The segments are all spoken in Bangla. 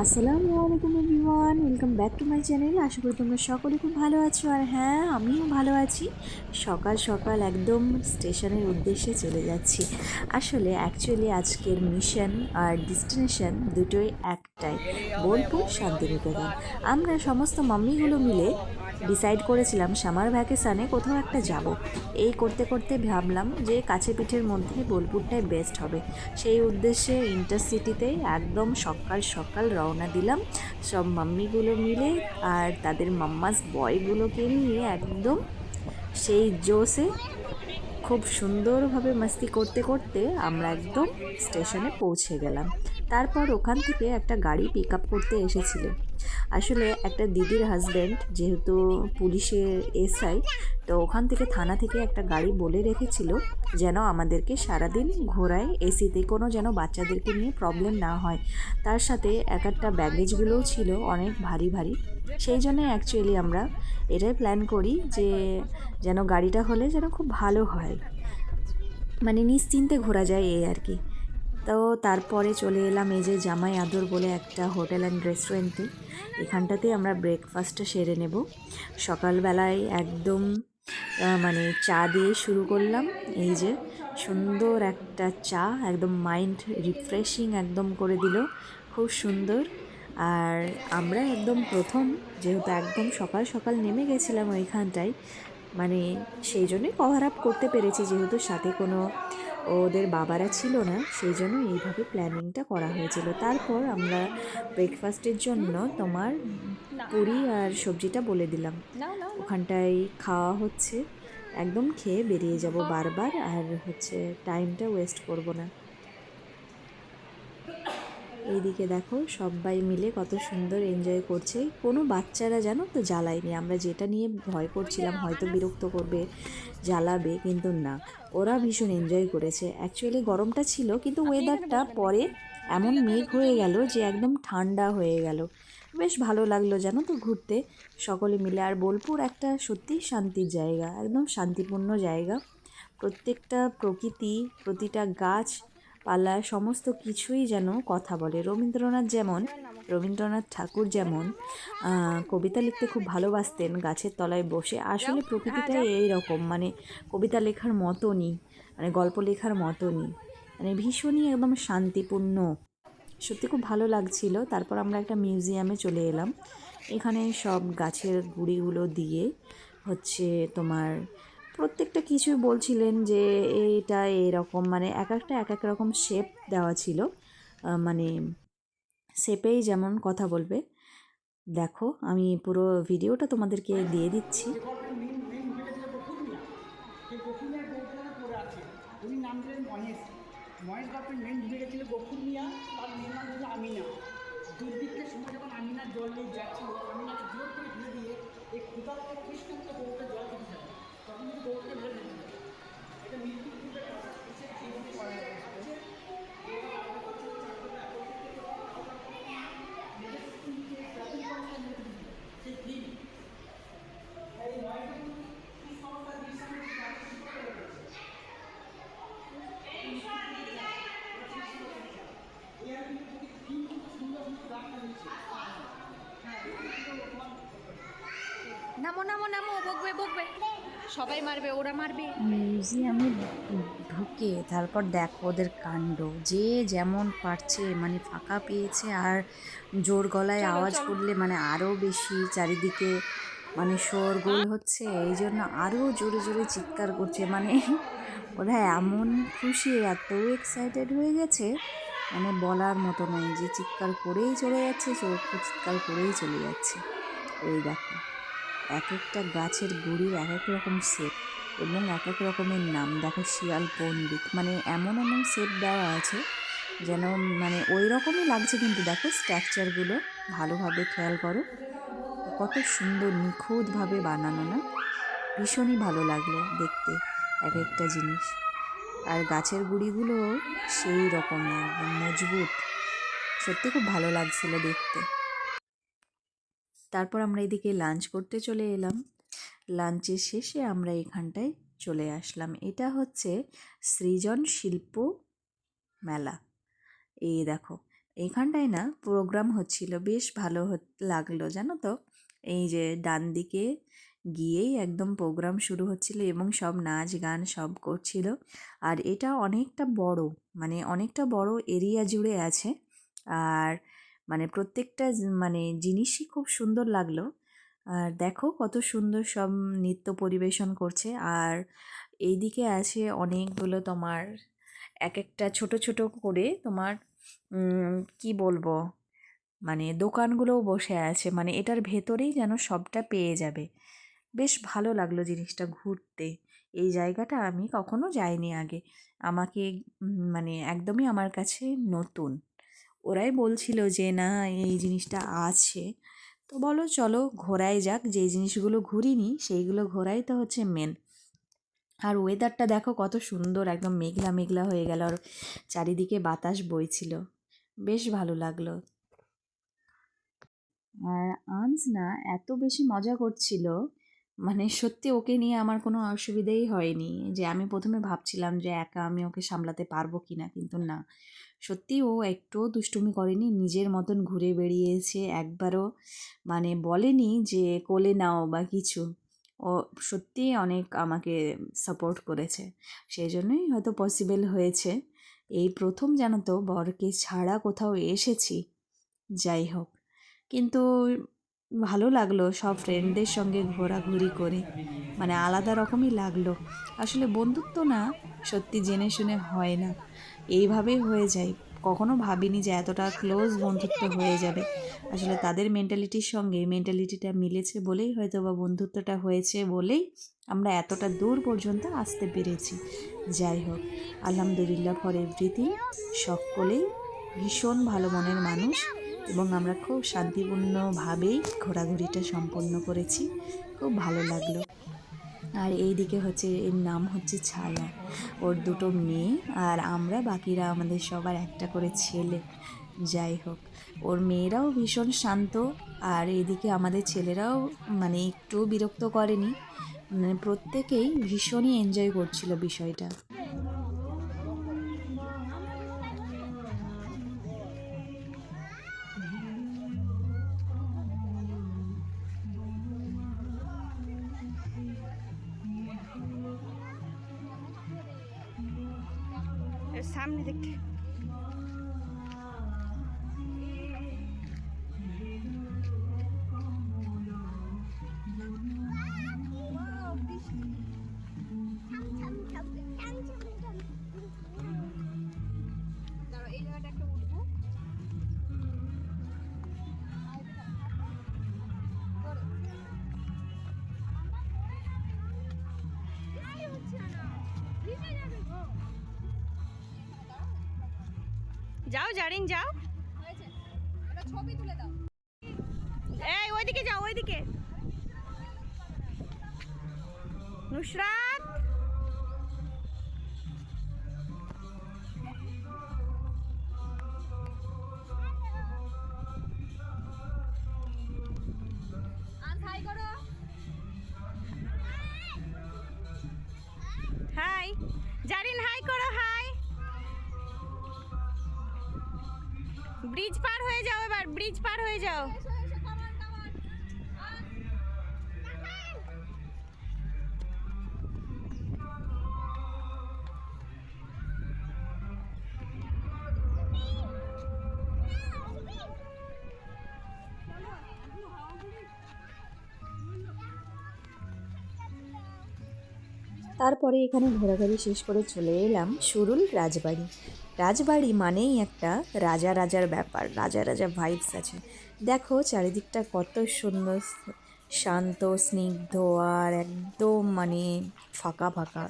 আসসালামু আলাইকুম everyone, welcome back to my channel. আশা করি তোমরা সকলে খুব ভালো আছো, আর হ্যাঁ, আমিও ভালো আছি। সকাল সকাল একদম স্টেশনের উদ্দেশ্যে চলে যাচ্ছি। আসলে অ্যাকচুয়ালি আজকের মিশন আর ডেস্টিনেশন দুটোই একটাই, বোলপুর শান্তিনিকেতন। আমরা সমস্ত মাম্মিগুলো মিলে ডিসাইড করেছিলাম সামার ভ্যাকেশানে কোথাও একটা যাব। এই করতে করতে ভাবলাম যে কাছে পিঠের মধ্যে বোলপুরটাই বেস্ট হবে। সেই উদ্দেশ্যে ইন্টারসিটিতেই একদম সকাল সকাল রওনা দিলাম সব মাম্মিগুলো মিলে, আর তাদের মাম্মাস বয়গুলোকে নিয়ে একদম সেই জোশে খুব সুন্দরভাবে মাস্তি করতে করতে আমরা একদম স্টেশনে পৌঁছে গেলাম। তারপর ওখান থেকে একটা গাড়ি পিক আপ করতে এসেছিল। আসলে একটা দিদির হাজব্যান্ড যেহেতু পুলিশের এসআই, তো ওখান থেকে থানা থেকে একটা গাড়ি বলে রেখেছিল যেন আমাদেরকে সারাদিন ঘোরায় এসিতে, কোনো যেন বাচ্চাদেরকে নিয়ে প্রবলেম না হয়। তার সাথে এক একটা ব্যাগেজগুলোও ছিল অনেক ভারী ভারী। সেই জন্য অ্যাকচুয়ালি আমরা এটাই প্ল্যান করি যে যেন গাড়িটা হলে যেন খুব ভালো হয়, মানে নিশ্চিন্তে ঘোরা যায় এই আর কি। তো তারপরে চলে এলাম এই যে জামাই আদর বলে একটা হোটেল অ্যান্ড রেস্টুরেন্টে। এখানটাতে আমরা ব্রেকফাস্টটা সেরে নেব। সকালবেলায় একদম মানে চা দিয়ে শুরু করলাম। এই যে সুন্দর একটা চা, একদম মাইন্ড রিফ্রেশিং একদম করে দিল, খুব সুন্দর। আর আমরা একদম প্রথম, যেহেতু একদম সকাল সকাল নেমে গেছিলাম ওইখানটায়, মানে সেই জন্যই কভার আপ করতে পেরেছি, যেহেতু সাথে কোনো ওদের বাবারা ছিল না, সেই জন্য এইভাবে প্ল্যানিংটা করা হয়েছিল। তারপর আমরা ব্রেকফাস্টের জন্য তোমার পুরি আর সবজিটা বলে দিলাম, ওখানটায় খাওয়া হচ্ছে। একদম খেয়ে বেরিয়ে যাব বারবার, আর হচ্ছে টাইমটা ওয়েস্ট করব না। এইদিকে দেখো সবাই মিলে কত সুন্দর এনজয় করছে, কোনো বাচ্চারা জানো তো জ্বালায়নি। আমরা যেটা নিয়ে ভয় করছিলাম হয়তো বিরক্ত করবে, জ্বালাবে, কিন্তু না, ওরা ভীষণ এনজয় করেছে। অ্যাকচুয়ালি গরমটা ছিল, কিন্তু ওয়েদারটা পরে এমন মেঘ হয়ে গেল যে একদম ঠান্ডা হয়ে গেল। বেশ ভালো লাগলো জানো তো ঘুরতে সকলে মিলে। আর বোলপুর একটা সত্যিই শান্তির জায়গা, একদম শান্তিপূর্ণ জায়গা। প্রত্যেকটা প্রকৃতি, প্রতিটা গাছ পালা, সমস্ত কিছুই যেন কথা বলে। রবীন্দ্রনাথ ঠাকুর যেমন কবিতা লিখতে খুব ভালোবাসতেন গাছের তলায় বসে। আসলে প্রকৃতিটাই এইরকম, মানে কবিতা লেখার মতনই, মানে গল্প লেখার মতনই, মানে ভীষণই একদম শান্তিপূর্ণ। সত্যি খুব ভালো লাগছিল। তারপর আমরা একটা মিউজিয়ামে চলে এলাম। এখানে সব গাছের গুঁড়িগুলো দিয়ে হচ্ছে তোমার প্রত্যেকটা কিছুই বলছিলেন যে এইটা এরকম, মানে এক একটা এক এক রকম শেপ দেওয়া ছিল, মানে শেপেই যেমন কথা বলবে। দেখো আমি পুরো ভিডিওটা তোমাদেরকে দিয়ে দিচ্ছি। উনি নাম দিলেন মহেশ। মহেশ বাপের মেন ভূমিকা ছিল গফুর মিয়া, তার মেয়ের নাম ছিল আমিনা। দুর্ভিক্ষের সময় যখন আমিনার জল নিয়ে যাচ্ছিল, আমিনাকে জোর করে ফেলে দিয়ে এই ক্ষুধার্ত তৃষ্ণার্ত গরুটা জল খেতে থাকে, তখন কিন্তু গরুটাকে মেরে ফেলছিল। এটা মৃত্যুর পূর্বে সেইভাবে করা হয়েছে। সেই দিন এই নয়জন কি সমস্যা দৃষ্টান্ত নামো নামো নামো, বকবে বকবে, সবাই মারবে, ওরা মারবে। মিউজিয়ামে ঢুকে তারপর দেখো ওদের কাণ্ড, যে যেমন পারছে মানে ফাঁকা পেয়েছে, আর জোর গলায় আওয়াজ করলে মানে আরও বেশি চারিদিকে মানে শোরগোল হচ্ছে, এই জন্য আরও জোরে জোরে চিৎকার করছে। মানে ওরা এমন খুশি, এত এক্সাইটেড হয়ে গেছে, মানে বলার মতো নয়, যে চিৎকার করেই চলে যাচ্ছে, সে চিৎকার করেই চলে যাচ্ছে। এই দেখো এক একটা গাছের গুঁড়ির এক এক রকম শেপ এবং এক এক রকমের নাম। দেখো শিয়াল পণ্ডিত, মানে এমন এমন শেপ দেওয়া আছে যেন মানে ওই রকমই লাগছে, কিন্তু দেখো স্ট্রাকচারগুলো ভালোভাবে খেয়াল করো, কত সুন্দর নিখুঁতভাবে বানানো না, ভীষণই ভালো লাগলো দেখতে এক একটা জিনিস। আর গাছের গুঁড়িগুলো সেই রকমই একদম মজবুত, সত্যি খুব ভালো লাগছিল দেখতে। তারপর আমরা এদিকে লাঞ্চ করতে চলে এলাম। লাঞ্চের শেষে আমরা এখানটায় চলে আসলাম। এটা হচ্ছে সৃজন শিল্প মেলা। এই দেখো এইখানটায় না প্রোগ্রাম হচ্ছিল, বেশ ভালো লাগলো জানো তো। এই যে ডান দিকে গিয়েই একদম প্রোগ্রাম শুরু হচ্ছিল এবং সব নাচ গান সব করছিল। আর এটা অনেকটা বড়, মানে অনেকটা বড় এরিয়া জুড়ে আছে। আর মানে প্রত্যেকটা মানে জিনিসই খুব সুন্দর লাগলো। আর দেখো কত সুন্দর সব নৃত্য পরিবেশন করছে। আর এইদিকে আছে অনেকগুলো তোমার এক একটা ছোট ছোট করে তোমার কি বলবো, মানে দোকানগুলোও বসে আছে, মানে এটার ভেতরেই যেন সবটা পেয়ে যাবে। বেশ ভালো লাগলো জিনিসটা ঘুরতে। এই জায়গাটা আমি কখনো যাইনি আগে, আমাকে মানে একদমই আমার কাছে নতুন। ওরাই বলছিল যে না এই জিনিসটা আছে, তো বলো চলো ঘোরাই যাক, যেই জিনিসগুলো ঘুরিনি সেইগুলো ঘোরাই তো হচ্ছে মেন। আর ওয়েদারটা দেখো কত সুন্দর, একদম মেঘলা মেঘলা হয়ে গেল আর চারিদিকে বাতাস বইছিল, বেশ ভালো লাগলো। আর আনস না এত বেশি মজা করছিল, মানে সত্যি ওকে নিয়ে আমার কোনো অসুবিধেই হয়নি। যে আমি প্রথমে ভাবছিলাম যে একা আমি ওকে সামলাতে পারবো কি না, কিন্তু না, সত্যি ও একটুও দুষ্টুমি করেনি, নিজের মতন ঘুরে বেড়িয়েছে, একবারও মানে বলেনি যে কোলে নাও বা কিছু। ও সত্যিই অনেক আমাকে সাপোর্ট করেছে, সেই জন্যই হয়তো পসিবল হয়েছে। এই প্রথম জানো তো বরকে ছাড়া কোথাও এসেছি, যাই হোক, কিন্তু ভালো লাগলো সব ফ্রেন্ডদের সঙ্গে ঘোরাঘুরি করে, মানে আলাদা রকমই লাগলো। আসলে বন্ধুত্ব না সত্যি জেনে শুনে হয় না, এইভাবেই হয়ে যায়। কখনো ভাবিনি যে এতটা ক্লোজ বন্ধুত্ব হয়ে যাবে। আসলে তাদের মেন্টালিটির সঙ্গে মেন্টালিটিটা মিলেছে বলেই হয়তো বা বন্ধুত্বটা হয়েছে বলেই আমরা এতটা দূর পর্যন্ত আসতে পেরেছি। যাই হোক, আলহামদুলিল্লাহ ফর এভরিথিং। সকলেই ভীষণ ভালো মনের মানুষ এবং আমরা খুব শান্তিপূর্ণভাবেই ঘোরাঘুরিটা সম্পন্ন করেছি, খুব ভালো লাগলো। আর এই দিকে হচ্ছে এর নাম হচ্ছে ছায়া, ওর দুটো মেয়ে আর আমরা বাকিরা আমাদের সবার একটা করে ছেলে। যাই হোক, ওর মেয়েরাও ভীষণ শান্ত, আর এইদিকে আমাদের ছেলেরাও মানে একটু বিরক্ত করেনি, মানে প্রত্যেকেই ভীষণই এনজয় করছিল বিষয়টা। সামনে দেখতে এই জায়গাটা একটা উঠবো। যাও জারিন যাও, ছবি তুলে দাও। এই ওইদিকে যাও, ওইদিকে নুসরাত। হাই জারিন, হাই করো, হাই। ব্রিজ পার হয়ে যাও, এবার ব্রিজ পার হয়ে যাও। তারপরে এখানে ঘোরাঘুরি শেষ করে চলে এলাম সুরুল রাজবাড়ি। রাজবাড়ি মানেই একটা রাজা রাজার ব্যাপার, রাজা রাজা ভাইবস আছে। দেখো চারিদিকটা কত সুন্দর, শান্ত স্নিগ্ধ আর একদম মানে ফাঁকা ফাঁকা,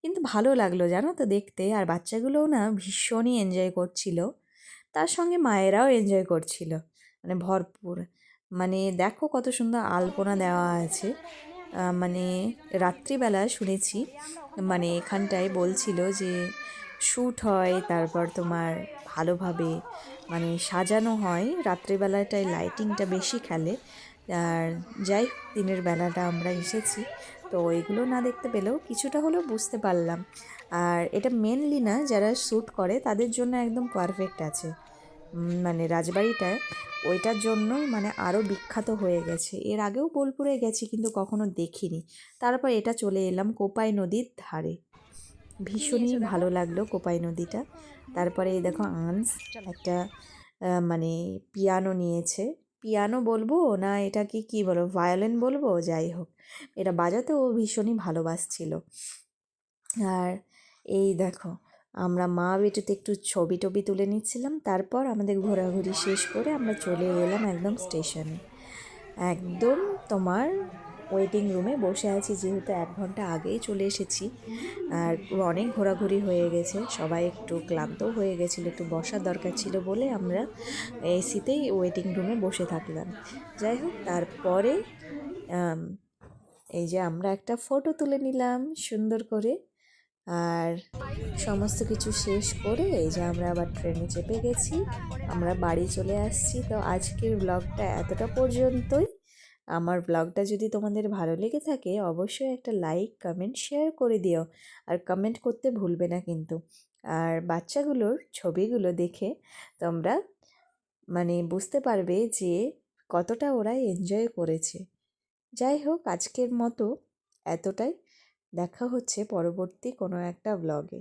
কিন্তু ভালো লাগলো জানো তো দেখতে। আর বাচ্চাগুলোও না ভীষণই এনজয় করছিল, তার সঙ্গে মায়েরাও এনজয় করছিল, মানে ভরপুর। মানে দেখো কত সুন্দর আলপনা দেওয়া আছে। মানে রাত্রিবেলা শুনেছি, মানে এখানটায় বলছিল যে শ্যুট হয়, তারপর তোমার ভালোভাবে মানে সাজানো হয়, রাত্রিবেলাটায় লাইটিংটা বেশি খেলে। আর যাই হোক, দিনের বেলাটা আমরা এসেছি, তো এগুলো না দেখতে পেলেও কিছুটা হলেও বুঝতে পারলাম। আর এটা মেনলি না, যারা শ্যুট করে তাদের জন্য একদম পারফেক্ট আছে, মানে রাজবাড়িটা ওইটার জন্যই মানে আরও বিখ্যাত হয়ে গেছে। এর আগেও বোলপুরে গেছি কিন্তু কখনো দেখিনি। তারপর এটা চলে এলাম কোপাই নদীর ধারে। ভীষণই ভালো লাগলো কোপাই নদীটা। তারপরে এই দেখো আন্স একটা মানে পিয়ানো নিয়েছে। পিয়ানো বলবো না এটা কি বলো, ভায়োলিন বলবো, যাই হোক এটা বাজাতে ও ভীষণই ভালোবাসছিল। আর এই দেখো আমরা মা বেটিতে একটু ছবি টবি তুলে নিচ্ছিলাম। তারপর আমাদের ঘোরাঘুরি শেষ করে আমরা চলে এলাম একদম স্টেশনে। একদম তোমার ওয়েটিং রুমে বসে আছি, যেহেতু 1 ঘন্টা আগেই চলে এসেছি। আর অনেক ঘোরাঘুরি হয়ে গেছে, সবাই একটু ক্লান্তও হয়ে গেছিলো, একটু বসার দরকার ছিল বলে আমরা এসিতেই ওয়েটিং রুমে বসে থাকলাম। যাই হোক তারপরে এই যে আমরা একটা ফটো তুলে নিলাম সুন্দর করে। আর সমস্ত কিছু শেষ করে এই যে আমরা আবার ট্রেনে চেপে গেছি, আমরা বাড়ি চলে আসছি। তো আজকের ব্লগটা এতটা পর্যন্তই। আমার ব্লগটা যদি তোমাদের ভালো লেগে থাকে অবশ্যই একটা লাইক কমেন্ট শেয়ার করে দিও, আর কমেন্ট করতে ভুলবে না কিন্তু। আর বাচ্চাগুলোর ছবিগুলো দেখে তোমরা মানে বুঝতে পারবে যে কতটা ওরা এনজয় করেছে। যাই হোক আজকের মতো এতটাই। দেখা হচ্ছে পরবর্তী কোনো একটা ব্লগে।